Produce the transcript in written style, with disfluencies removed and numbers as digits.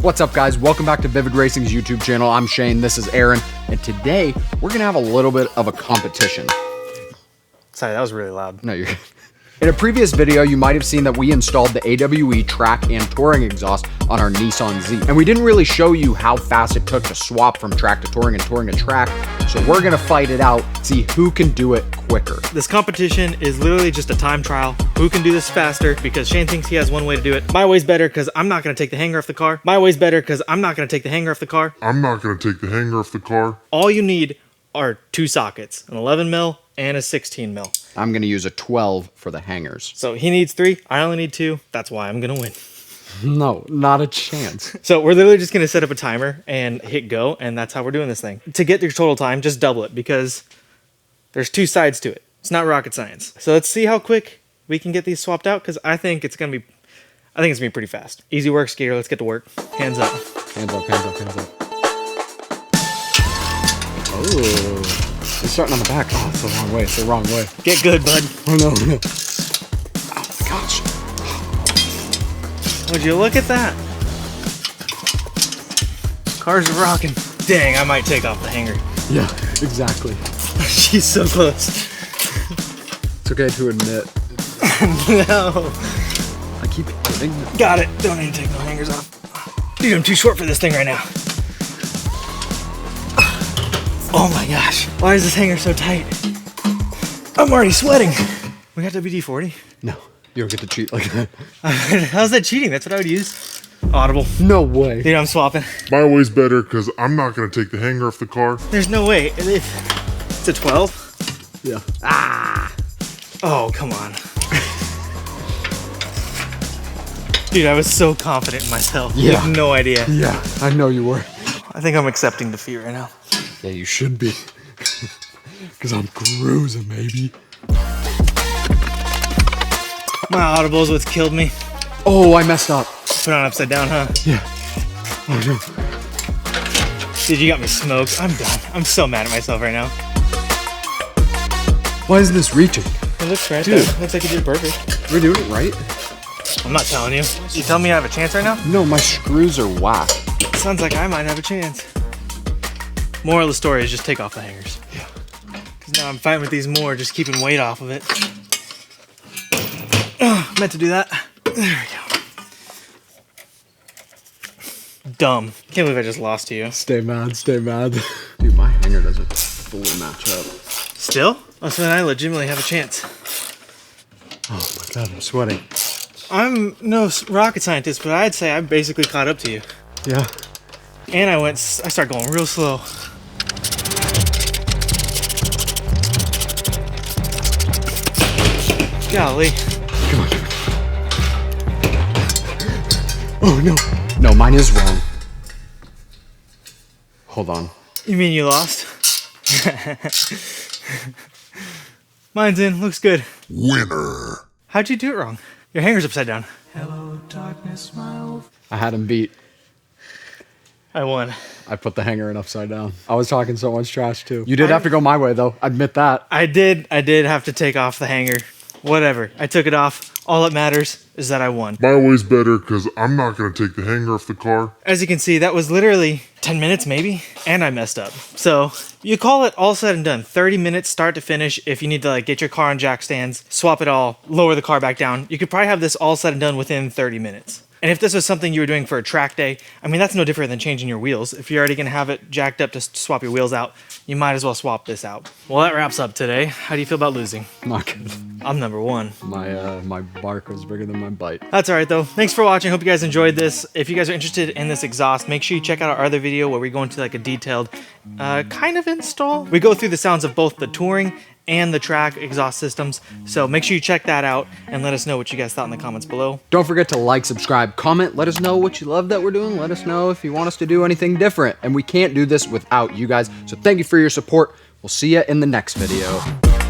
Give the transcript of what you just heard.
What's up, guys? Welcome back to Vivid Racing's YouTube channel. I'm Shane, this is Aaron, and today we're gonna have a little bit of a competition. Sorry, that was really loud. No, you're good. In a previous video, you might have seen that we installed the AWE track and touring exhaust on our Nissan Z. And we didn't really show you how fast it took to swap from track to touring and touring to track. So we're gonna fight it out, see who can do it quicker. This competition is literally just a time trial. Who can do this faster? Because Shane thinks he has one way to do it. My way's better because I'm not gonna take the hanger off the car. My way's better because I'm not gonna take the hanger off the car. I'm not gonna take the hanger off the car. All you need are two sockets, an 11 mil and a 16 mil. I'm gonna use a 12 for the hangers. So he needs 3, I only need 2. That's why I'm gonna win. No, not a chance. So we're literally just gonna set up a timer and hit go, and that's how we're doing this thing. To get your total time, just double it because there's 2 sides to it. It's not rocket science. So let's see how quick we can get these swapped out because I think it's gonna be pretty fast. Easy work, Skater. Let's get to work. Hands up. Hands up, hands up, hands up. Oh, it's starting on the back. Oh, it's the wrong way. It's the wrong way. Get good, bud. Oh no, no. Oh my gosh. Would you look at that? Cars are rocking. Dang, I might take off the hanger. Yeah, exactly. She's so close. It's okay to admit. No. I keep hitting it. Got it. Don't need to take no hangers off. Dude, I'm too short for this thing right now. Oh my gosh. Why is this hanger so tight? I'm already sweating. We got WD-40? No, you don't get to cheat like that. How's that cheating? That's what I would use. Audible. No way. Dude, I'm swapping. My way's better because I'm not gonna take the hanger off the car. There's no way. It's a 12? Yeah. Ah. Oh, come on. Dude, I was so confident in myself. Yeah. You have no idea. Yeah, I know you were. I think I'm accepting defeat right now. Yeah, you should be. Because I'm cruising, baby. My Audible is what's killed me. Oh, I messed up. Put on upside down, huh? Yeah. Oh no. Dude, you got me smoked. I'm done. I'm so mad at myself right now. Why isn't this reaching? It looks right Dude. there. Looks like you did perfect. We're doing it right? I'm not telling you. You tell me I have a chance right now? No, my screws are whack. Sounds like I might have a chance. Moral of the story is just take off the hangers. Yeah. Because now I'm fighting with these more, just keeping weight off of it. Oh, meant to do that. There we go. Dumb. Can't believe I just lost to you. Stay mad, stay mad. Dude, my hanger doesn't fully match up. Still? Oh, so then I legitimately have a chance. Oh my god, I'm sweating. I'm no rocket scientist, but I'd say I basically caught up to you. Yeah. And I started going real slow. Golly. Come on. Oh no. No, mine is wrong. Hold on. You mean you lost? Mine's in, looks good. Winner. How'd you do it wrong? Your hanger's upside down. Hello, darkness, my old. I had him beat. I won. I put the hanger in upside down. I was talking so much trash too. You did have to go my way though. Admit that. I did have to take off the hanger. Whatever. I took it off. All that matters is that I won. My way's better because I'm not gonna take the hanger off the car. As you can see, that was literally 10 minutes maybe, and I messed up. So you call it all said and done. 30 minutes start to finish. If you need to like get your car on jack stands, swap it all, lower the car back down, you could probably have this all said and done within 30 minutes. And if this was something you were doing for a track day, I mean, that's no different than changing your wheels. If you're already gonna have it jacked up to swap your wheels out, you might as well swap this out. Well, that wraps up today. How do you feel about losing? Not good. I'm number 1. My bark was bigger than my bite. That's all right though. Thanks for watching. Hope you guys enjoyed this. If you guys are interested in this exhaust, make sure you check out our other video where we go into like a detailed kind of install. We go through the sounds of both the touring and the track exhaust systems. So make sure you check that out and let us know what you guys thought in the comments below. Don't forget to like, subscribe, comment. Let us know what you love that we're doing. Let us know if you want us to do anything different. And we can't do this without you guys. So thank you for your support. We'll see you in the next video.